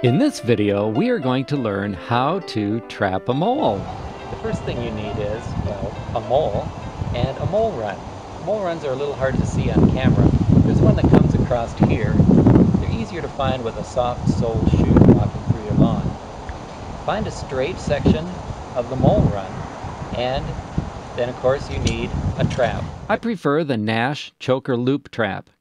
In this video, we are going to learn how to trap a mole. The first thing you need is, well, a mole and a mole run. Mole runs are a little hard to see on camera. There's one that comes across here. They're easier to find with a soft-soled shoe walking through your lawn. Find a straight section of the mole run, and then of course you need a trap. I prefer the Nash choker loop trap.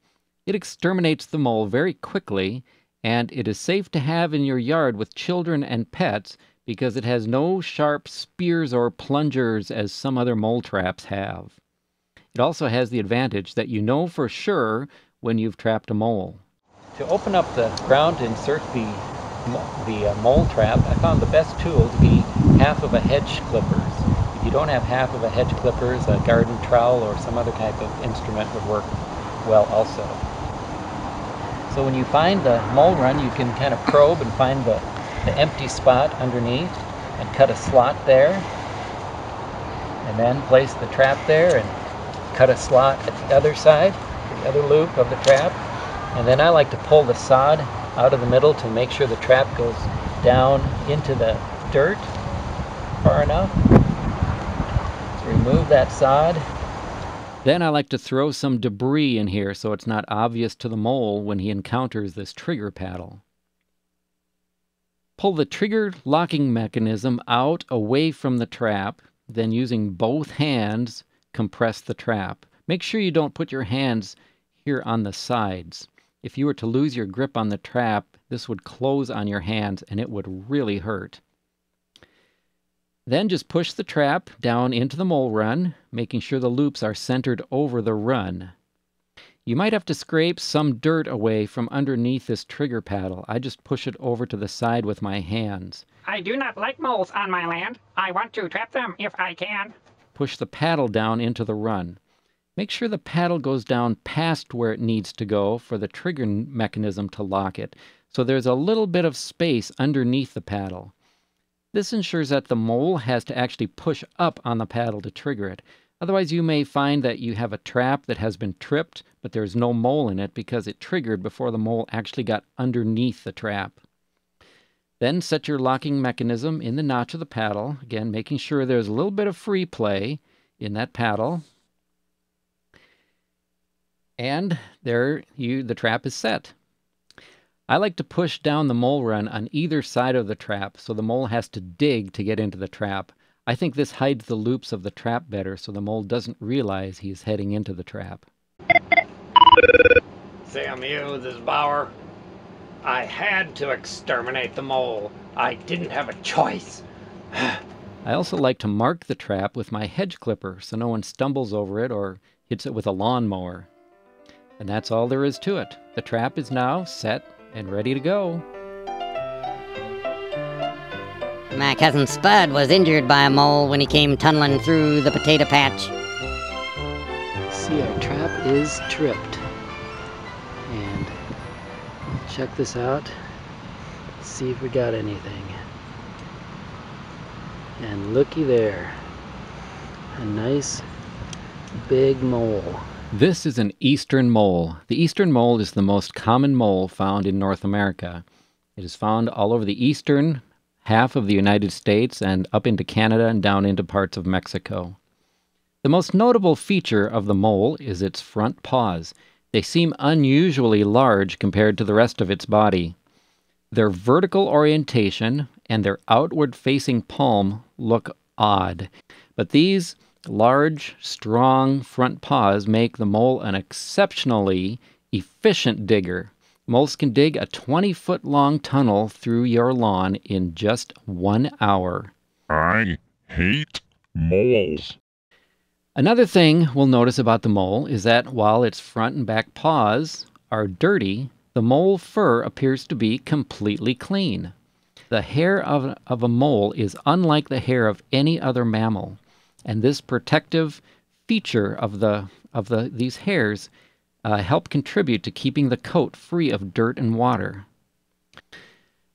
It exterminates the mole very quickly, and it is safe to have in your yard with children and pets because it has no sharp spears or plungers as some other mole traps have. It also has the advantage that you know for sure when you've trapped a mole. To open up the ground to insert the mole trap, I found the best tool to be half of a hedge clippers. If you don't have half of a hedge clippers, a garden trowel or some other type of instrument would work well also. So when you find the mole run, you can kind of probe and find the empty spot underneath and cut a slot there, and then place the trap there and cut a slot at the other side, the other loop of the trap. And then I like to pull the sod out of the middle to make sure the trap goes down into the dirt far enough. So remove that sod. Then I like to throw some debris in here so it's not obvious to the mole when he encounters this trigger paddle. Pull the trigger locking mechanism out away from the trap, then using both hands, compress the trap. Make sure you don't put your hands here on the sides. If you were to lose your grip on the trap, this would close on your hands and it would really hurt. Then just push the trap down into the mole run, making sure the loops are centered over the run. You might have to scrape some dirt away from underneath this trigger paddle. I just push it over to the side with my hands. I do not like moles on my land. I want to trap them if I can. Push the paddle down into the run. Make sure the paddle goes down past where it needs to go for the trigger mechanism to lock it, so there's a little bit of space underneath the paddle. This ensures that the mole has to actually push up on the paddle to trigger it. Otherwise, you may find that you have a trap that has been tripped, but there's no mole in it because it triggered before the mole actually got underneath the trap. Then set your locking mechanism in the notch of the paddle, again making sure there's a little bit of free play in that paddle. And there the trap is set. I like to push down the mole run on either side of the trap so the mole has to dig to get into the trap. I think this hides the loops of the trap better so the mole doesn't realize he's heading into the trap. Sam Hughes, this is Bauer. I had to exterminate the mole. I didn't have a choice. I also like to mark the trap with my hedge clipper so no one stumbles over it or hits it with a lawnmower. And that's all there is to it. The trap is now set and ready to go. My cousin Spud was injured by a mole when he came tunneling through the potato patch. See, our trap is tripped. And check this out. See if we got anything. And looky there. A nice big mole. This is an eastern mole. The eastern mole is the most common mole found in North America. It is found all over the eastern half of the United States and up into Canada and down into parts of Mexico. The most notable feature of the mole is its front paws. They seem unusually large compared to the rest of its body. Their vertical orientation and their outward-facing palm look odd, but these large, strong front paws make the mole an exceptionally efficient digger. Moles can dig a 20-foot-long tunnel through your lawn in just 1 hour. I hate moles. Another thing we'll notice about the mole is that while its front and back paws are dirty, the mole fur appears to be completely clean. The hair of a mole is unlike the hair of any other mammal, and this protective feature of these hairs help contribute to keeping the coat free of dirt and water.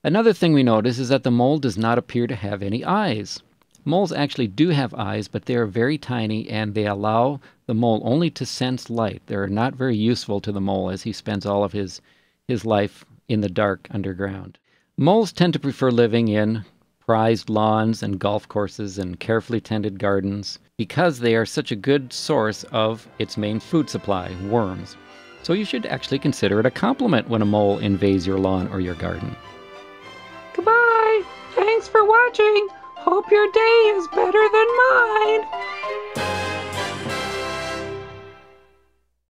Another thing we notice is that the mole does not appear to have any eyes. Moles actually do have eyes, but they are very tiny and they allow the mole only to sense light. They're not very useful to the mole as he spends all of his life in the dark underground. Moles tend to prefer living in prized lawns and golf courses and carefully tended gardens because they are such a good source of its main food supply, worms. So you should actually consider it a compliment when a mole invades your lawn or your garden. Goodbye. Thanks for watching. Hope your day is better than mine.